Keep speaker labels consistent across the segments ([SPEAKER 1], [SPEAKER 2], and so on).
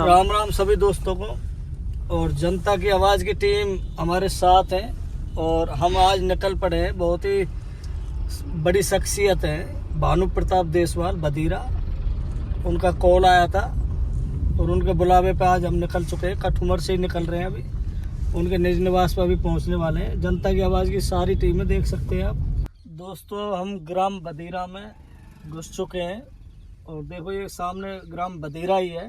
[SPEAKER 1] राम राम सभी दोस्तों को। और जनता की आवाज़ की टीम हमारे साथ है और हम आज निकल पड़े हैं। बहुत ही बड़ी शख्सियत है भानु प्रताप देसवाल बदीरा। उनका कॉल आया था और उनके बुलावे पे आज हम निकल चुके हैं। कठुमर से ही निकल रहे हैं अभी। उनके निज निवास पर अभी पहुंचने वाले हैं। जनता की आवाज़ की सारी टीमें देख सकते हैं आप। दोस्तों हम ग्राम बदीरा में घुस चुके हैं और देखो ये सामने ग्राम बदीरा ही है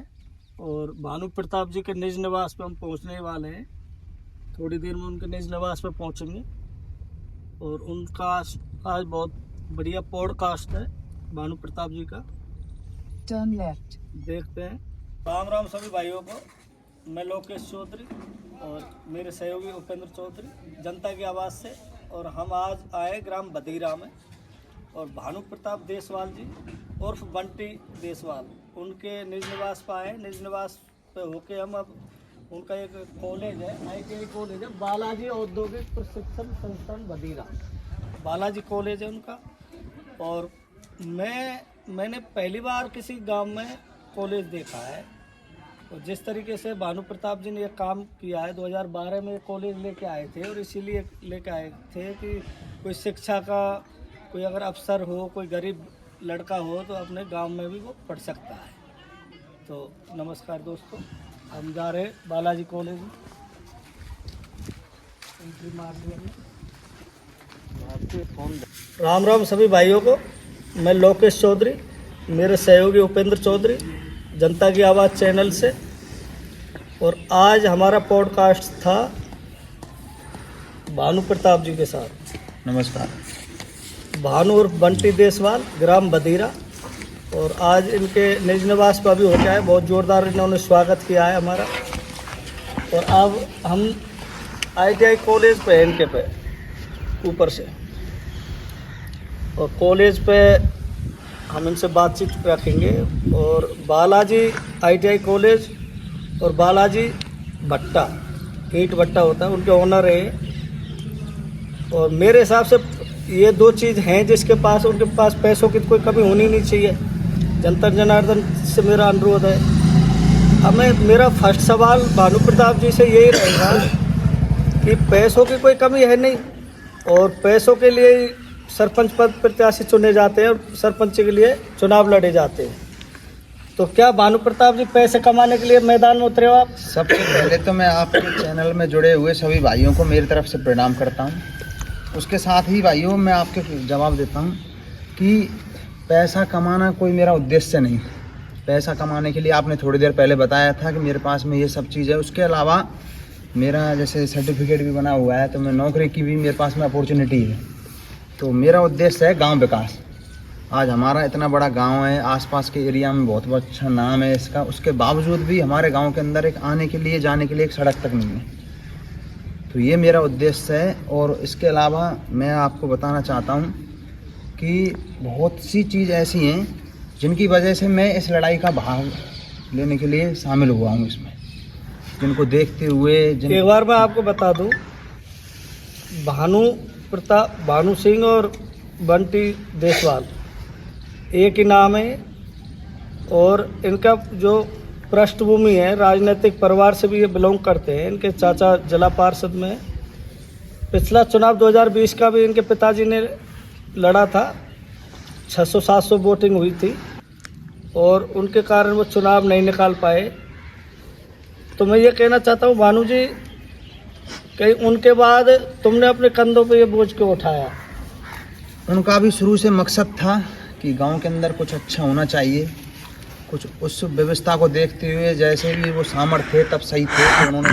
[SPEAKER 1] और भानु प्रताप जी के निज निवास पे हम पहुंचने वाले हैं। थोड़ी देर में उनके निज निवास पे पहुंचेंगे और उनका आज बहुत बढ़िया पॉडकास्ट है भानु प्रताप जी का।
[SPEAKER 2] Turn left.
[SPEAKER 1] देखते हैं। राम राम सभी भाइयों को। मैं लोकेश चौधरी और मेरे सहयोगी उपेंद्र चौधरी जनता की आवाज़ से। और हम आज आए ग्राम बदीरा में और भानु प्रताप देसवाल जी उर्फ बंटी देसवाल उनके निज निवास पर आए। निज निवास पे होके हम अब उनका एक कॉलेज है, ITI कॉलेज है, बालाजी औद्योगिक प्रशिक्षण संस्थान बदीरा, बालाजी कॉलेज है उनका। और मैंने पहली बार किसी गांव में कॉलेज देखा है और जिस तरीके से भानु प्रताप जी ने ये काम किया है। 2012 में कॉलेज लेके आए थे और इसीलिए लेके आए थे कि कोई शिक्षा का कोई अगर अफसर हो, कोई गरीब लड़का हो तो अपने गांव में भी वो पढ़ सकता है। तो नमस्कार दोस्तों, हम जा रहे बालाजी कॉलेज में। एंट्री मार दिया। राम राम सभी भाइयों को। मैं लोकेश चौधरी, मेरे सहयोगी उपेंद्र चौधरी जनता की आवाज़ चैनल से। और आज हमारा पॉडकास्ट था भानु प्रताप जी के साथ।
[SPEAKER 3] नमस्कार।
[SPEAKER 1] भानु और बंटी देसवाल ग्राम बदीरा। और आज इनके निज निवास पर भी हो गया है। बहुत ज़ोरदार इन्होंने स्वागत किया है हमारा। और अब हम ITI कॉलेज पे इनके पे ऊपर से और कॉलेज पे हम इनसे बातचीत रखेंगे। और बालाजी ITI कॉलेज और बालाजी भट्टा, ईंट भट्टा होता है, उनके ओनर हैं। और मेरे हिसाब से ये दो चीज़ हैं जिसके पास उनके पास पैसों की कोई कमी होनी नहीं चाहिए। जनता जनार्दन से मेरा अनुरोध है। मेरा फर्स्ट सवाल भानु प्रताप जी से यही रहेगा कि पैसों की कोई कमी है नहीं और पैसों के लिए ही सरपंच पद प्रत्याशी चुने जाते हैं और सरपंच के लिए चुनाव लड़े जाते हैं। तो क्या भानु प्रताप जी पैसे कमाने के लिए मैदान में उतरे हो आप?
[SPEAKER 3] सबसे पहले तो मैं आपके चैनल में जुड़े हुए सभी भाइयों को मेरी तरफ से प्रणाम करता हूं। उसके साथ ही भाइयों मैं आपके जवाब देता हूं कि पैसा कमाना कोई मेरा उद्देश्य नहीं। पैसा कमाने के लिए आपने थोड़ी देर पहले बताया था कि मेरे पास में ये सब चीज़ है। उसके अलावा मेरा जैसे सर्टिफिकेट भी बना हुआ है तो मैं नौकरी की भी मेरे पास में अपॉर्चुनिटी है। तो मेरा उद्देश्य है गांव विकास। आज हमारा इतना बड़ा गांव है, आसपास के एरिया में बहुत अच्छा नाम है इसका। उसके बावजूद भी हमारे गांव के अंदर एक आने के लिए जाने के लिए एक सड़क तक नहीं है। तो ये मेरा उद्देश्य है। और इसके अलावा मैं आपको बताना चाहता हूँ कि बहुत सी चीज़ ऐसी हैं जिनकी वजह से मैं इस लड़ाई का भाग लेने के लिए शामिल हुआ हूँ इसमें, जिनको देखते हुए
[SPEAKER 1] एक बार मैं आपको बता दूँ, भानु सिंह और बंटी देसवाल एक ही नाम है। और इनका जो पृष्ठभूमि है राजनीतिक परिवार से भी ये बिलोंग करते हैं। इनके चाचा जिला पार्षद में पिछला चुनाव 2020 का भी इनके पिताजी ने लड़ा था। 600-700 वोटिंग हुई थी और उनके कारण वो चुनाव नहीं निकाल पाए। तो मैं ये कहना चाहता हूँ भानु जी, कहीं उनके बाद तुमने अपने कंधों पे ये बोझ क्यों उठाया?
[SPEAKER 3] उनका भी शुरू से मकसद था कि गांव के अंदर कुछ अच्छा होना चाहिए। कुछ उस व्यवस्था को देखते हुए जैसे भी वो सामर्थ्य थे तब सही थे तो उन्होंने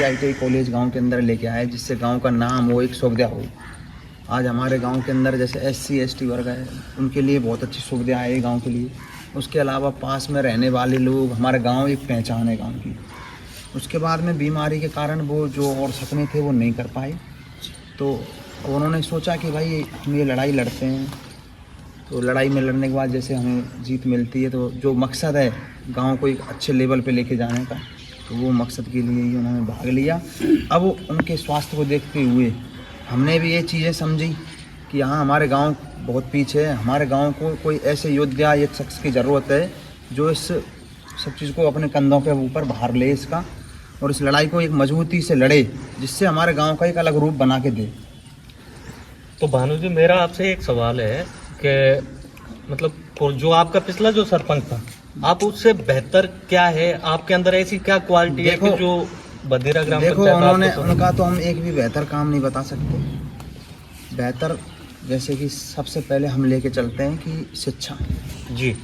[SPEAKER 3] ITI कॉलेज गांव के अंदर लेके आए जिससे गांव का नाम हो, एक सुविधा हो। आज हमारे गांव के अंदर जैसे SC ST वर्ग है उनके लिए बहुत अच्छी सुविधा है गांव के लिए। उसके अलावा पास में रहने वाले लोग, हमारे गांव एक पहचान है गांव की। उसके बाद में बीमारी के कारण वो जो और सपने थे वो नहीं कर पाए। तो उन्होंने सोचा कि भाई हम ये लड़ाई लड़ते हैं। तो लड़ाई में लड़ने के बाद जैसे हमें जीत मिलती है तो जो मकसद है गांव को एक अच्छे लेवल पे लेके जाने का, तो वो मकसद के लिए ही उन्होंने भाग लिया। अब उनके स्वास्थ्य को देखते हुए हमने भी ये चीज़ें समझी कि हाँ हमारे गांव बहुत पीछे है। हमारे गांव को कोई ऐसे योद्धा या शख्स की ज़रूरत है जो इस सब चीज़ को अपने कंधों के ऊपर भार ले इसका, और इस लड़ाई को एक मजबूती से लड़े, जिससे हमारे गांव का एक अलग रूप बना के दे।
[SPEAKER 4] तो भानु जी, मेरा आपसे एक सवाल है कि मतलब जो आपका पिछला जो सरपंच था, आप उससे बेहतर क्या है, आपके अंदर ऐसी क्या क्वालिटी है कि जो बधीरा ग्राम
[SPEAKER 3] देखो
[SPEAKER 4] पंचायत
[SPEAKER 3] उन्होंने
[SPEAKER 4] आपको
[SPEAKER 3] उनका तो हम एक भी बेहतर काम नहीं बता सकते। बेहतर जैसे कि सबसे पहले हम लेके चलते हैं कि शिक्षा।
[SPEAKER 4] जी,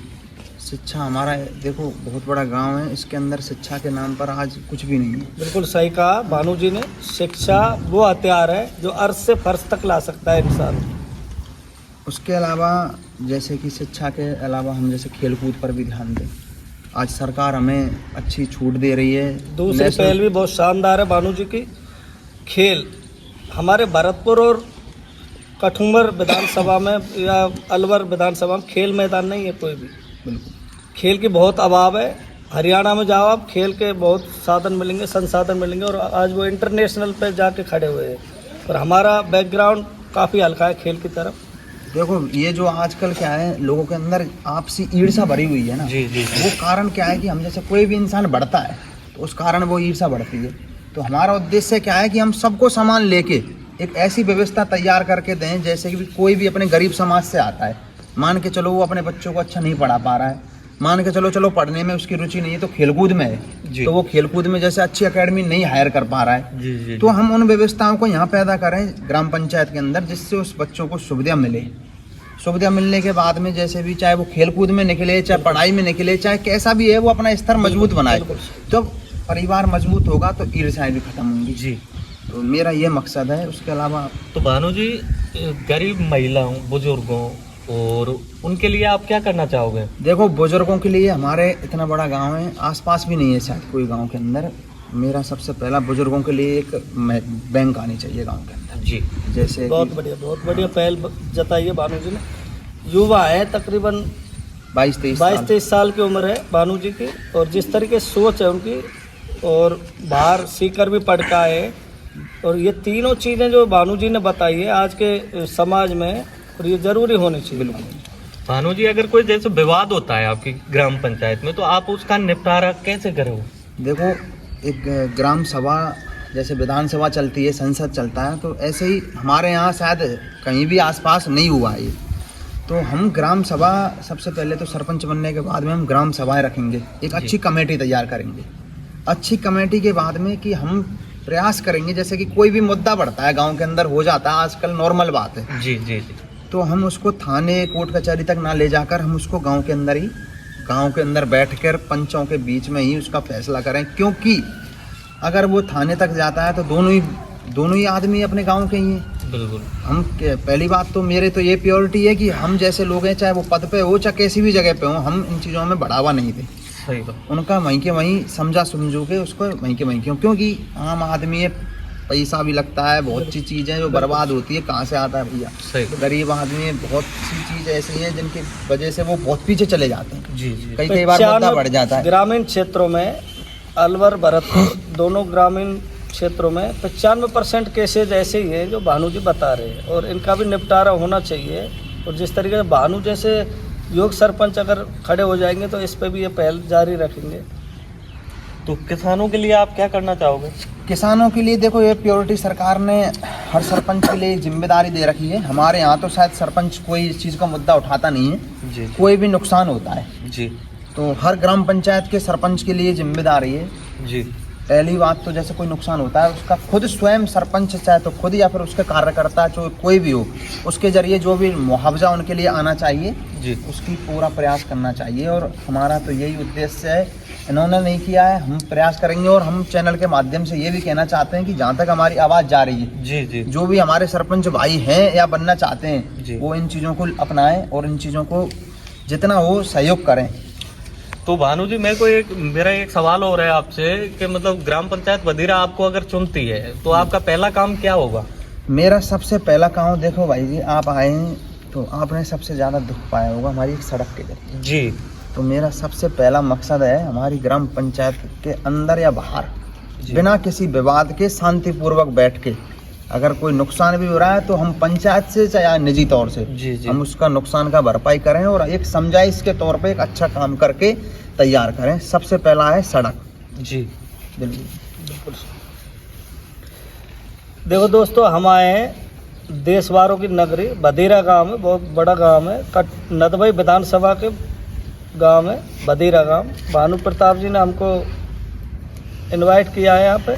[SPEAKER 3] शिक्षा हमारा देखो बहुत बड़ा गांव है, इसके अंदर शिक्षा के नाम पर आज कुछ भी नहीं है।
[SPEAKER 1] बिल्कुल सही कहा भानु जी ने। शिक्षा वो हथियार है जो अर्श से फर्श तक ला सकता है इंसान।
[SPEAKER 3] उसके अलावा जैसे कि शिक्षा के अलावा हम जैसे खेलकूद पर भी ध्यान दें। आज सरकार हमें अच्छी छूट दे रही है।
[SPEAKER 1] दूसरी पहल भी बहुत शानदार है भानु जी की। खेल हमारे भरतपुर और कठुमर विधानसभा में या अलवर विधानसभा में खेल मैदान नहीं है कोई भी।
[SPEAKER 3] बिल्कुल
[SPEAKER 1] खेल की बहुत अभाव है। हरियाणा में जाओ आप, खेल के बहुत साधन मिलेंगे, संसाधन मिलेंगे, और आज वो इंटरनेशनल पे जाके खड़े हुए हैं। और हमारा बैकग्राउंड काफ़ी हल्का है खेल की तरफ।
[SPEAKER 3] देखो ये जो आजकल क्या है, लोगों के अंदर आपसी ईर्ष्या भरी हुई है ना।
[SPEAKER 4] जी जी जी।
[SPEAKER 3] वो कारण क्या है कि हम जैसे कोई भी इंसान बढ़ता है तो उस कारण वो ईर्ष्या बढ़ती है। तो हमारा उद्देश्य क्या है कि हम सबको सामान लेके एक ऐसी व्यवस्था तैयार करके दें, जैसे कि कोई भी अपने गरीब समाज से आता है, मान के चलो वो अपने बच्चों को अच्छा नहीं पढ़ा पा रहा है, मान के चलो पढ़ने में उसकी रुचि नहीं है तो खेलकूद में है, तो वो खेलकूद में जैसे अच्छी एकेडमी नहीं हायर कर पा रहा है,
[SPEAKER 4] जी जी,
[SPEAKER 3] तो हम उन व्यवस्थाओं को यहाँ पैदा करें ग्राम पंचायत के अंदर, जिससे उस बच्चों को सुविधा मिले। सुविधा मिलने के बाद में जैसे भी चाहे वो खेलकूद में निकले, चाहे पढ़ाई में निकले, चाहे कैसा भी है, वो अपना स्तर मजबूत बनाए। तो परिवार मजबूत होगा तो ईर्ष्याएं भी खत्म होंगी।
[SPEAKER 4] जी,
[SPEAKER 3] तो मेरा ये मकसद है। उसके अलावा
[SPEAKER 4] तो भानु जी, गरीब महिलाओं, बुजुर्गों और उनके लिए आप क्या करना चाहोगे?
[SPEAKER 3] देखो बुजुर्गों के लिए हमारे इतना बड़ा गांव है, आसपास भी नहीं है शायद कोई गांव के अंदर। मेरा सबसे पहला बुजुर्गों के लिए एक बैंक आनी चाहिए गांव के अंदर।
[SPEAKER 4] जी,
[SPEAKER 3] जैसे
[SPEAKER 1] बहुत बढ़िया पहल जताई है भानु जी ने। युवा है, तकरीबन 22-23 साल की उम्र है भानु जी की, और जिस तरीके से सोच है उनकी, और बाहर सीकर भी पढ़ का है, और ये तीनों चीज़ें जो भानु जी ने बताई है आज के समाज में, और ये ज़रूरी होनी चाहिए। बिल्कुल
[SPEAKER 4] भानु जी, अगर कोई जैसे विवाद होता है आपकी ग्राम पंचायत में, तो आप उसका निपटारा कैसे करोगे?
[SPEAKER 3] देखो एक ग्राम सभा जैसे विधानसभा चलती है, संसद चलता है, तो ऐसे ही हमारे यहाँ शायद कहीं भी आसपास नहीं हुआ है। तो हम ग्राम सभा सबसे पहले तो सरपंच बनने के बाद में हम ग्राम सभाएं रखेंगे, एक अच्छी कमेटी तैयार करेंगे। अच्छी कमेटी के बाद में कि हम प्रयास करेंगे, जैसे कि कोई भी मुद्दा बढ़ता है गांव के अंदर, हो जाता है आजकल, नॉर्मल बात है।
[SPEAKER 4] जी जी जी।
[SPEAKER 3] तो हम उसको थाने, कोर्ट कचहरी तक ना ले जाकर हम उसको गांव के अंदर ही, गांव के अंदर बैठकर पंचों के बीच में ही उसका फैसला करें। क्योंकि अगर वो थाने तक जाता है तो दोनों ही आदमी अपने गांव के ही हैं।
[SPEAKER 4] बिल्कुल।
[SPEAKER 3] हम पहली बात तो मेरे तो ये प्योरिटी है कि हम जैसे लोग हैं, चाहे वो पद पे हो चाहे किसी भी जगह पे हो, हम इन चीज़ों में बढ़ावा नहीं दें।
[SPEAKER 4] सही बात।
[SPEAKER 3] उनका वहीं के वहीं समझा समझू के उसको वहीं के वहीं क्यों, क्योंकि आम आदमी है, पैसा भी लगता है, बहुत सी चीज़ें जो बर्बाद होती है, कहाँ से आता है भैया?
[SPEAKER 4] सही।
[SPEAKER 3] गरीब आदमी है, बहुत सी चीज़ ऐसी हैं जिनकी वजह से वो बहुत पीछे चले जाते हैं।
[SPEAKER 4] जी जी।
[SPEAKER 3] कई बार मुद्दा बढ़ जाता है।
[SPEAKER 1] ग्रामीण क्षेत्रों में, अलवर भरतपुर दोनों ग्रामीण क्षेत्रों में 95% केसेज ऐसे ही हैं जो भानु जी बता रहे हैं, और इनका भी निपटारा होना चाहिए। और जिस तरीके से भानु जैसे योग सरपंच अगर खड़े हो जाएंगे तो इस पे भी ये पहल जारी रखेंगे।
[SPEAKER 4] तो किसानों के लिए आप क्या करना चाहोगे?
[SPEAKER 3] किसानों के लिए देखो ये प्योरिटी सरकार ने हर सरपंच के लिए जिम्मेदारी दे रखी है। हमारे यहाँ तो शायद सरपंच कोई इस चीज़ का मुद्दा उठाता नहीं है।
[SPEAKER 4] जी
[SPEAKER 3] कोई भी नुकसान होता है
[SPEAKER 4] जी
[SPEAKER 3] तो हर ग्राम पंचायत के सरपंच के लिए जिम्मेदारी है।
[SPEAKER 4] जी।
[SPEAKER 3] पहली बात तो जैसे कोई नुकसान होता है उसका खुद स्वयं सरपंच, चाहे तो खुद या फिर उसके कार्यकर्ता, जो कोई भी हो, उसके जरिए जो भी मुआवजा उनके लिए आना चाहिए
[SPEAKER 4] जी।
[SPEAKER 3] उसकी पूरा प्रयास करना चाहिए। और हमारा तो यही उद्देश्य है, इन्होंने नहीं किया है, हम प्रयास करेंगे। और हम चैनल के माध्यम से ये भी कहना चाहते हैं कि जहाँ तक हमारी आवाज़ जा रही है,
[SPEAKER 4] जी जी,
[SPEAKER 3] जो भी हमारे सरपंच भाई हैं या बनना चाहते
[SPEAKER 4] जी।
[SPEAKER 3] हैं, वो इन चीज़ों को अपनाएं और इन चीज़ों को जितना हो सहयोग करें।
[SPEAKER 4] तो भानु जी, मेरा एक सवाल हो रहा है आपसे कि मतलब ग्राम पंचायत बधीरा आपको अगर चुनती है तो आपका पहला काम क्या होगा?
[SPEAKER 3] मेरा सबसे पहला काम, देखो भाई जी, आप आए हैं तो आपने सबसे ज़्यादा दुख पाया होगा हमारी एक सड़क के जरिए।
[SPEAKER 4] जी।
[SPEAKER 3] तो मेरा सबसे पहला मकसद है हमारी ग्राम पंचायत के अंदर या बाहर बिना किसी विवाद के शांतिपूर्वक बैठ के अगर कोई नुकसान भी हो रहा है तो हम पंचायत से चाहे निजी तौर से
[SPEAKER 4] जी जी
[SPEAKER 3] हम उसका नुकसान का भरपाई करें और एक समझाइश के तौर पे एक अच्छा काम करके तैयार करें। सबसे पहला है सड़क।
[SPEAKER 4] जी
[SPEAKER 3] बिल्कुल।
[SPEAKER 1] देखो दोस्तों, हम आए हैं देशवारों की नगरी बदीरा गांव में। बहुत बड़ा गांव है, नदबई विधानसभा के गांव है बदीरा गांव। भानु प्रताप जी ने हमको इनवाइट किया है यहाँ पे।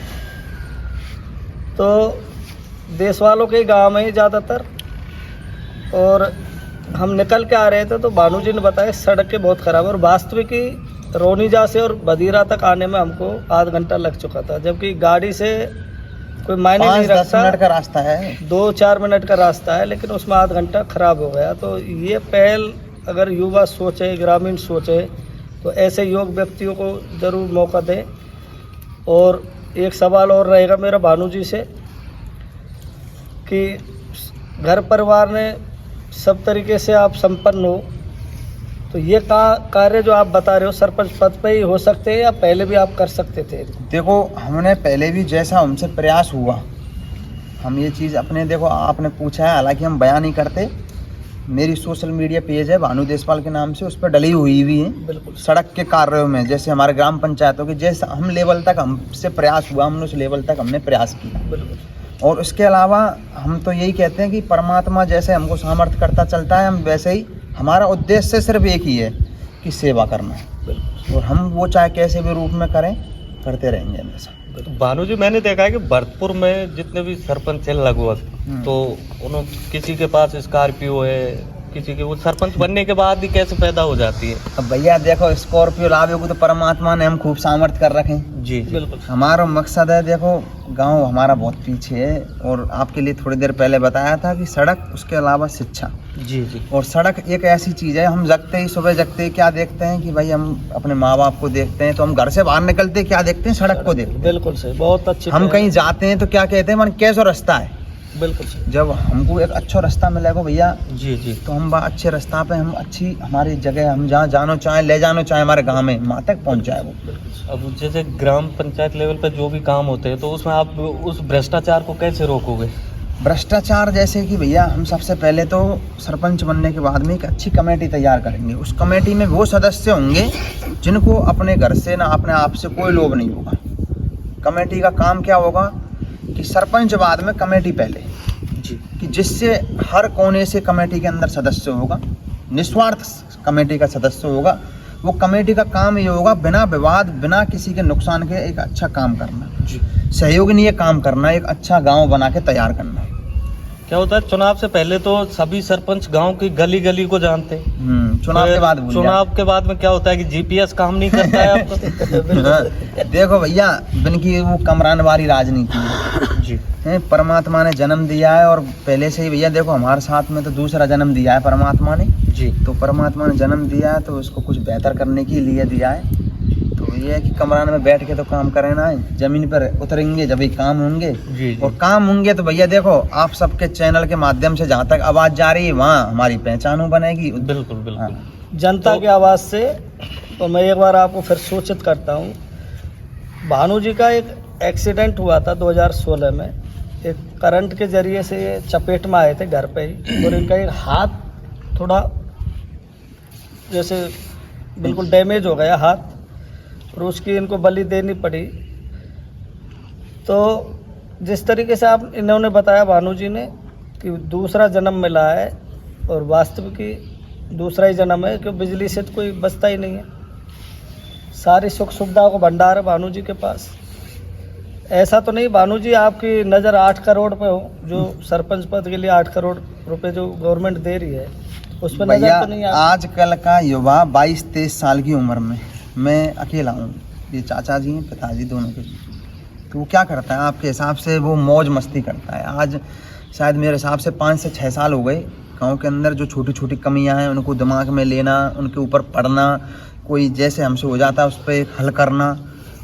[SPEAKER 1] तो देश वालों के गांव में ही ज़्यादातर, और हम निकल के आ रहे थे तो भानु जी ने बताया सड़क के बहुत ख़राब है। और वास्तविक रोनीजा से और बदीरा तक आने में हमको आध घंटा लग चुका था, जबकि गाड़ी से कोई मायने नहीं
[SPEAKER 3] 5-10
[SPEAKER 1] रखता।
[SPEAKER 3] मिनट का रास्ता है,
[SPEAKER 1] 2-4 मिनट का रास्ता है, लेकिन उसमें आध घंटा खराब हो गया। तो ये पहल अगर युवा सोचे, ग्रामीण सोचे, तो ऐसे योग व्यक्तियों को ज़रूर मौका दें। और एक सवाल और रहेगा मेरा भानु जी से कि घर परिवार ने सब तरीके से आप संपन्न हो, तो ये कार्य जो आप बता रहे हो सरपंच पद पे ही हो सकते हैं या पहले भी आप कर सकते थे?
[SPEAKER 3] देखो हमने पहले भी जैसा हमसे प्रयास हुआ, हम ये चीज़ अपने, देखो आपने पूछा है, हालांकि हम बयान नहीं करते। मेरी सोशल मीडिया पेज है भानु देशपाल के नाम से, उस पर डली हुई भी है।
[SPEAKER 1] बिल्कुल।
[SPEAKER 3] सड़क के कार्यों में जैसे हमारे ग्राम पंचायतों के जैसे हम लेवल तक हमसे प्रयास हुआ, हमने उस लेवल तक हमने प्रयास किया।
[SPEAKER 1] बिल्कुल।
[SPEAKER 3] और उसके अलावा हम तो यही कहते हैं कि परमात्मा जैसे हमको सामर्थ्य करता चलता है, हम वैसे ही, हमारा उद्देश्य सिर्फ एक ही है कि सेवा करना है। और हम वो चाहे कैसे भी रूप में करें, करते रहेंगे हमेशा।
[SPEAKER 4] भानु जी, मैंने देखा है कि भरतपुर में जितने भी सरपंच हैं लगभग, तो उन्होंने किसी के पास स्कॉर्पियो है, किसी के, वो सरपंच बनने के बाद ही कैसे पैदा हो जाती है?
[SPEAKER 3] अब भैया देखो, स्कॉर्पियो लावे को तो परमात्मा ने हम खूब सामर्थ्य कर रखे।
[SPEAKER 4] जी जी
[SPEAKER 1] बिल्कुल।
[SPEAKER 3] हमारा मकसद है, देखो गांव हमारा बहुत पीछे है, और आपके लिए थोड़ी देर पहले बताया था कि सड़क, उसके अलावा शिक्षा।
[SPEAKER 4] जी जी।
[SPEAKER 3] और सड़क एक ऐसी चीज़ है, हम जगते ही सुबह जगते ही क्या देखते हैं कि भाई हम अपने माँ बाप को देखते हैं, तो हम घर से बाहर निकलते क्या देखते हैं, सड़क को देखते हैं।
[SPEAKER 1] बिल्कुल सही, बहुत अच्छी।
[SPEAKER 3] हम कहीं जाते हैं तो क्या कहते हैं, मन कैसा रास्ता है।
[SPEAKER 1] बिल्कुल सही।
[SPEAKER 3] जब हमको एक अच्छा रास्ता मिलेगा भैया,
[SPEAKER 4] जी जी,
[SPEAKER 3] तो हम अच्छे रास्ता पे, हम अच्छी हमारी जगह, हम जहाँ जाना चाहें, ले जाना चाहें हमारे गांव में, वहाँ तक पहुँच जाए वो।
[SPEAKER 4] अब जैसे ग्राम पंचायत लेवल पर जो भी काम होते हैं, तो उसमें आप उस भ्रष्टाचार को कैसे रोकोगे?
[SPEAKER 3] भ्रष्टाचार जैसे कि भैया, हम सबसे पहले तो सरपंच बनने के बाद में एक अच्छी कमेटी तैयार करेंगे। उस कमेटी में वो सदस्य होंगे जिनको अपने घर से ना अपने आप से कोई लोभ नहीं होगा। कमेटी का काम क्या होगा कि सरपंच बाद में, कमेटी पहले,
[SPEAKER 4] जी,
[SPEAKER 3] कि जिससे हर कोने से कमेटी के अंदर सदस्य होगा, निस्वार्थ कमेटी का सदस्य होगा। वो कमेटी का काम ये होगा, बिना विवाद, बिना किसी के नुकसान के एक अच्छा काम करना,
[SPEAKER 4] जी।
[SPEAKER 3] सहयोग नहीं, ये काम करना, एक अच्छा गांव बना के तैयार करना।
[SPEAKER 4] क्या होता है, चुनाव से पहले तो सभी सरपंच गांव की गली गली को जानते हैं।
[SPEAKER 3] चुनाव के बाद
[SPEAKER 4] चुनाव के बाद में क्या होता है कि जीपीएस काम नहीं करता है आपका।
[SPEAKER 3] देखो भैया, बिन की वो कमरानवारी राजनीति है।
[SPEAKER 4] जी,
[SPEAKER 3] परमात्मा ने जन्म दिया है, और पहले से ही भैया देखो, हमारे साथ में तो दूसरा जन्म दिया है परमात्मा ने।
[SPEAKER 4] जी।
[SPEAKER 3] तो परमात्मा ने जन्म दिया है तो उसको कुछ बेहतर करने के लिए दिया है। तो ये है कि कमरान में बैठ के तो काम करें ना, जमीन पर उतरेंगे जब ही काम होंगे।
[SPEAKER 4] जी।
[SPEAKER 3] और काम होंगे तो भैया देखो, आप सबके चैनल के माध्यम से जहाँ तक आवाज़ जा रही है, वहाँ हमारी पहचान बनेगी।
[SPEAKER 4] बिल्कुल बिल्कुल।
[SPEAKER 3] हाँ।
[SPEAKER 1] जनता की आवाज़ से। तो मैं एक बार आपको फिर सूचित करता हूँ, भानु जी का एक एक्सीडेंट हुआ था 2016 में। एक करंट के जरिए से ये चपेट में आए थे घर पे ही, और इनका एक हाथ थोड़ा जैसे बिल्कुल डैमेज हो गया हाथ, और उसकी इनको बलि देनी पड़ी। तो जिस तरीके से आप इन्होंने बताया भानु जी ने कि दूसरा जन्म मिला है, और वास्तविक दूसरा ही जन्म है, क्योंकि बिजली से तो कोई बचता ही नहीं है। सारी सुख सुविधाओं को भंडार है भानु जी के पास। ऐसा तो नहीं भानु जी आपकी नज़र 8 करोड़ पे हो, जो सरपंच पद के लिए 8 करोड़ रुपए जो गवर्नमेंट दे रही है, उस पर नज़र तो नहीं है?
[SPEAKER 3] आजकल का युवा 22-23 साल की उम्र में, मैं अकेला हूँ, ये चाचा जी हैं, पिताजी दोनों के, तो वो क्या करता है आपके हिसाब से? वो मौज मस्ती करता है। आज शायद मेरे हिसाब से 5 से 6 साल हो गए, गांव के अंदर जो छोटी छोटी कमियां हैं उनको दिमाग में लेना, उनके ऊपर पढ़ना, कोई जैसे हमसे हो जाता है उस पर हल करना,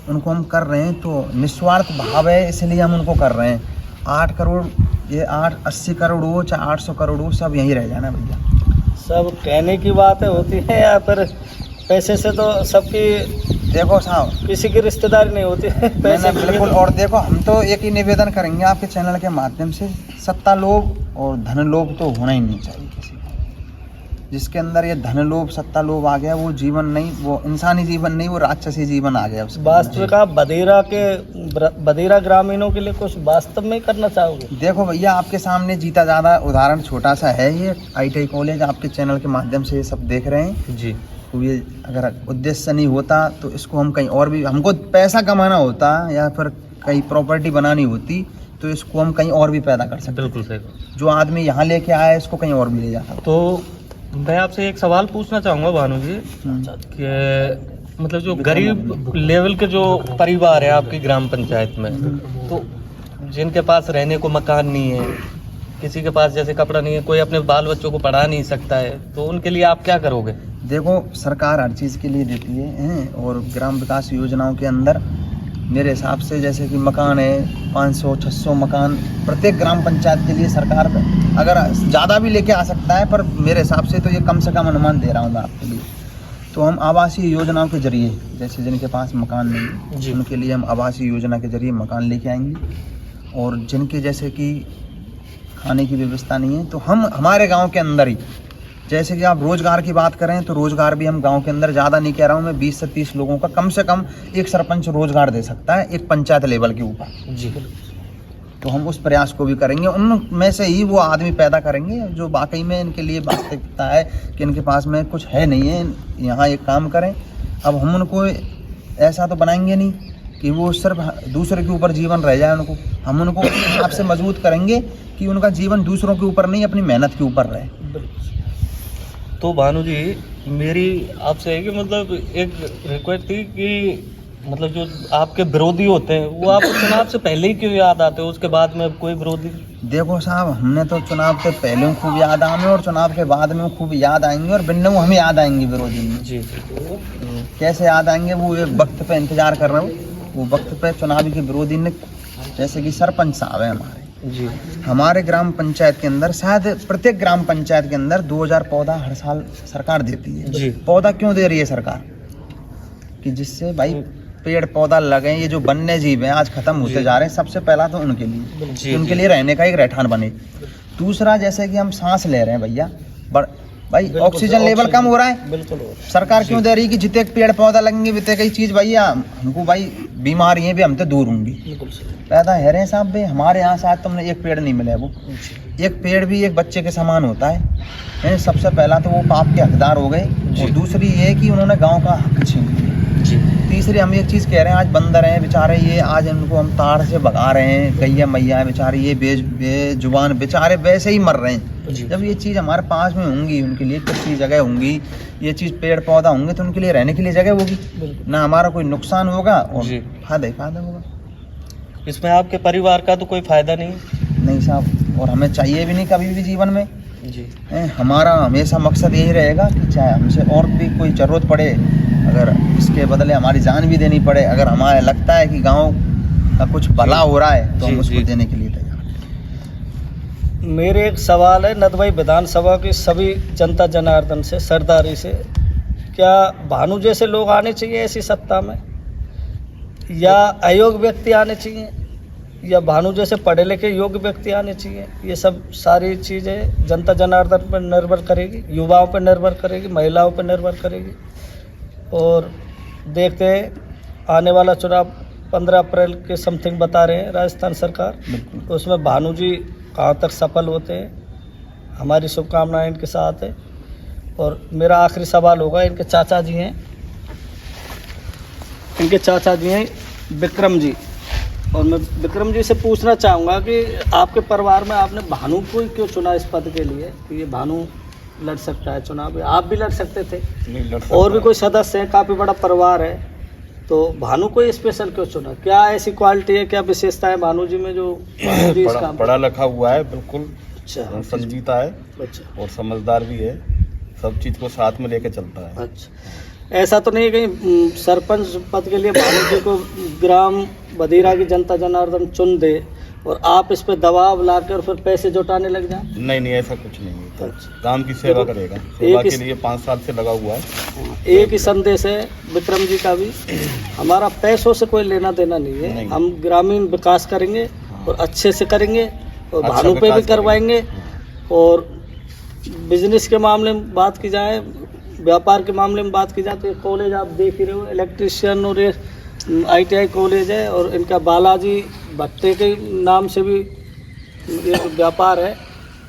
[SPEAKER 3] उनको हम कर रहे हैं। तो निस्वार्थ भाव है, इसलिए हम उनको कर रहे हैं। 8 करोड़, ये 80 करोड़ हो चाहे 800 करोड़ हो, सब यहीं रह जाना भैया।
[SPEAKER 1] सब कहने की बातें होती हैं, या फिर पैसे से तो सबकी
[SPEAKER 3] देखो साहब,
[SPEAKER 1] किसी की रिश्तेदारी नहीं होती है पैसे के लिए।
[SPEAKER 3] बिल्कुल। और देखो, हम तो एक ही निवेदन करेंगे आपके चैनल के माध्यम से, सत्ता लोभ और धन लोभ तो होना ही नहीं चाहिए किसी को। जिसके अंदर ये धन लोभ सत्ता लोभ आ गया, वो जीवन नहीं, वो इंसानी जीवन नहीं, वो राक्षसी जीवन आ गया उसके।
[SPEAKER 1] वास्तविक आप बदेरा ग्रामीणों के लिए कुछ वास्तव में करना चाहोगे?
[SPEAKER 3] देखो भैया, आपके सामने जीता ज़्यादा उदाहरण छोटा सा है, ये ITI कॉलेज आपके चैनल के माध्यम से ये सब देख रहे हैं
[SPEAKER 4] जी।
[SPEAKER 3] तो ये अगर उद्देश्य नहीं होता तो इसको हम कहीं और भी, हमको पैसा कमाना होता या फिर कहीं प्रॉपर्टी बनानी होती तो इसको हम कहीं और भी पैदा कर सकते।
[SPEAKER 4] बिल्कुल सही।
[SPEAKER 3] जो आदमी यहाँ लेके आया है इसको कहीं और भी ले जाता।
[SPEAKER 4] तो मैं आपसे एक सवाल पूछना चाहूँगा भानु जी कि मतलब जो गरीब लेवल के जो परिवार है आपकी ग्राम पंचायत में, तो जिनके पास रहने को मकान नहीं है, किसी के पास जैसे कपड़ा नहीं है, कोई अपने बाल बच्चों को पढ़ा नहीं सकता है, तो उनके लिए आप क्या करोगे?
[SPEAKER 3] देखो, सरकार हर चीज़ के लिए देती है और ग्राम विकास योजनाओं के अंदर मेरे हिसाब से जैसे कि मकान है 500-600 मकान प्रत्येक ग्राम पंचायत के लिए सरकार अगर ज़्यादा भी लेके आ सकता है, पर मेरे हिसाब से तो ये कम से कम अनुमान दे रहा हूँ मैं आपके लिए। तो हम आवासीय योजनाओं के जरिए, जैसे जिनके पास मकान नहीं है उनके लिए हम आवासीय योजना के जरिए मकान लेके आएंगे, और जिनके जैसे कि खाने की व्यवस्था नहीं है तो हम हमारे गांव के अंदर ही, जैसे कि आप रोजगार की बात करें तो रोजगार भी हम गांव के अंदर, ज़्यादा नहीं कह रहा हूं मैं, 20 से 30 लोगों का कम से कम एक सरपंच रोजगार दे सकता है एक पंचायत लेवल के ऊपर
[SPEAKER 4] जी।
[SPEAKER 3] तो हम उस प्रयास को भी करेंगे। उनमें से ही वो आदमी पैदा करेंगे जो वाकई में इनके लिए वास्तविकता है कि इनके पास में कुछ है नहीं है, यहाँ एक काम करें। अब हम उनको ऐसा तो बनाएंगे नहीं कि वो सिर्फ दूसरे के ऊपर जीवन रह जाए, उनको हम उनको उस हिसाब से मजबूत करेंगे कि उनका जीवन दूसरों के ऊपर नहीं, अपनी मेहनत के ऊपर रहे।
[SPEAKER 4] तो भानु जी, मेरी आपसे है कि मतलब एक रिक्वेस्ट थी कि मतलब जो आपके विरोधी होते हैं वो आपको चुनाव से पहले ही क्यों याद आते हो, उसके बाद में कोई विरोधी?
[SPEAKER 3] देखो साहब, हमने तो चुनाव से पहले खूब याद आए और चुनाव के बाद में खूब याद आएंगे, और बिन्नू हमें याद आएंगे विरोधी में।
[SPEAKER 4] जी।
[SPEAKER 3] कैसे याद आएंगे, वो एक वक्त पे इंतजार कर रहे हो, वो वक्त पे चुनावी के विरोधी ने, जैसे कि सरपंच साहब है हमारे
[SPEAKER 4] जी,
[SPEAKER 3] हमारे ग्राम पंचायत के अंदर, शायद प्रत्येक ग्राम पंचायत के अंदर 2000 पौधा हर साल सरकार देती है
[SPEAKER 4] जी।
[SPEAKER 3] पौधा क्यों दे रही है सरकार? कि जिससे भाई पेड़ पौधा लगे, ये जो वन्य जीव हैं आज खत्म होते जा रहे हैं, सबसे पहला तो उनके लिए,
[SPEAKER 4] जी,
[SPEAKER 3] उनके लिए रहने का एक रहठान बने। दूसरा, जैसे कि हम सांस ले रहे हैं भैया, भाई ऑक्सीजन लेवल कम हो रहा है,
[SPEAKER 1] बिल्कुल
[SPEAKER 3] सरकार क्यों दे रही है कि जितने पेड़ पौधा लगेंगे वितने कई चीज भैया हमको भाई बीमारियां भी हमसे दूर होंगी। पैदा है रहे साहब भाई, हमारे यहाँ शायद तुमने एक पेड़ नहीं मिला, वो एक पेड़ भी एक बच्चे के समान होता है। सबसे पहला तो वो पाप के हकदार हो गए, और दूसरी ये कि उन्होंने गाँव का हक छीन लिया। तीसरी हम एक चीज़ कह रहे हैं, आज बंदर हैं बेचारे, ये आज इनको हम तार से भगा रहे हैं, गैया मैया है बेचारे, ये बेजुबान बेचारे वैसे ही मर रहे हैं। जब ये चीज़ हमारे पास में होंगी, उनके लिए कितनी जगह होंगी, ये चीज़ पेड़ पौधा होंगे तो उनके लिए रहने के लिए जगह होगी, ना हमारा कोई नुकसान होगा और फायदा ही फायदा होगा।
[SPEAKER 4] इसमें आपके परिवार का तो कोई फायदा नहीं
[SPEAKER 3] साहब, और हमें चाहिए भी नहीं कभी भी जीवन में
[SPEAKER 4] जी।
[SPEAKER 3] हमारा हमेशा मकसद यही रहेगा कि चाहे हमसे और भी कोई ज़रूरत पड़े, अगर इसके बदले हमारी जान भी देनी पड़े, अगर हमारे लगता है कि गांव का कुछ भला हो रहा है तो हम उसको देने के लिए तैयार हैं।
[SPEAKER 1] मेरे एक सवाल है नदवाई विधानसभा की सभी जनता जनार्दन से, सरदारी से, क्या भानु जैसे लोग आने चाहिए ऐसी सत्ता में, या अयोग्य व्यक्ति आने चाहिए, या भानु जैसे पढ़े लिखे योग्य व्यक्ति आने चाहिए? ये सब सारी चीज़ें जनता जनार्दन पर निर्भर करेगी, युवाओं पर निर्भर करेगी, महिलाओं पर निर्भर करेगी। और देखते हैं आने वाला चुनाव 15 अप्रैल के समथिंग बता रहे हैं राजस्थान सरकार, तो उसमें भानु जी कहाँ तक सफल होते हैं, हमारी शुभकामनाएं इनके साथ है। और मेरा आखिरी सवाल होगा, इनके चाचा जी हैं, विक्रम जी, और मैं विक्रम जी से पूछना चाहूँगा कि आपके परिवार में आपने भानु को ही क्यों चुना इस पद के लिए कि ये भानु लड़ सकता है चुनाव? आप भी लड़ सकते थे, और भी कोई सदस्य हैं, काफ़ी बड़ा परिवार है, तो भानु को ही स्पेशल क्यों चुना? क्या ऐसी क्वालिटी है, क्या विशेषता है भानु जी में जो
[SPEAKER 5] पढ़ा लिखा हुआ है, बिल्कुल
[SPEAKER 1] अच्छा
[SPEAKER 5] संजीता है,
[SPEAKER 1] अच्छा,
[SPEAKER 5] और समझदार भी है, सब चीज़ को साथ में लेके चलता है।
[SPEAKER 1] अच्छा, ऐसा तो नहीं कहीं सरपंच पद के लिए भानु जी को ग्राम बधीरा की जनता जनार्दन चुन दे और आप इस पे दबाव लाकर फिर पैसे जुटाने लग जाए?
[SPEAKER 5] नहीं, ऐसा कुछ नहीं है। राम की सेवा करेगा। सेवा के लिए 5 साल से लगा हुआ है।
[SPEAKER 1] एक ही संदेश है विक्रम जी का भी, हमारा पैसों से कोई लेना देना नहीं है।
[SPEAKER 5] नहीं।
[SPEAKER 1] हम ग्रामीण विकास करेंगे और अच्छे से करेंगे और
[SPEAKER 5] अच्छा
[SPEAKER 1] भानु पे भी
[SPEAKER 5] विकास
[SPEAKER 1] करवाएंगे। और बिजनेस के मामले में बात की जाए, व्यापार के मामले में बात की जाए तो ये कॉलेज आप देख ही रहे हो, इलेक्ट्रिशियन और ये ITI कॉलेज है और इनका बालाजी भट्टे के नाम से भी ये व्यापार है।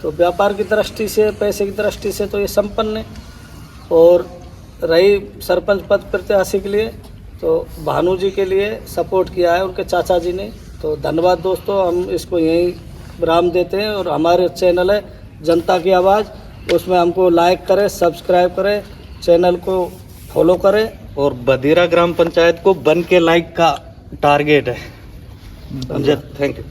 [SPEAKER 1] तो व्यापार की दृष्टि से, पैसे की दृष्टि से तो ये संपन्न है। और रही सरपंच पद प्रत्याशी के लिए तो भानु जी के लिए सपोर्ट किया है उनके चाचा जी ने। तो धन्यवाद दोस्तों, हम इसको यहीं विराम देते हैं। और हमारे चैनल है जनता की आवाज़, उसमें हमको लाइक करें, सब्सक्राइब करें, चैनल को फॉलो करें।
[SPEAKER 4] और बदेरा ग्राम पंचायत को 1 के लाइक का टारगेट है। Thank you.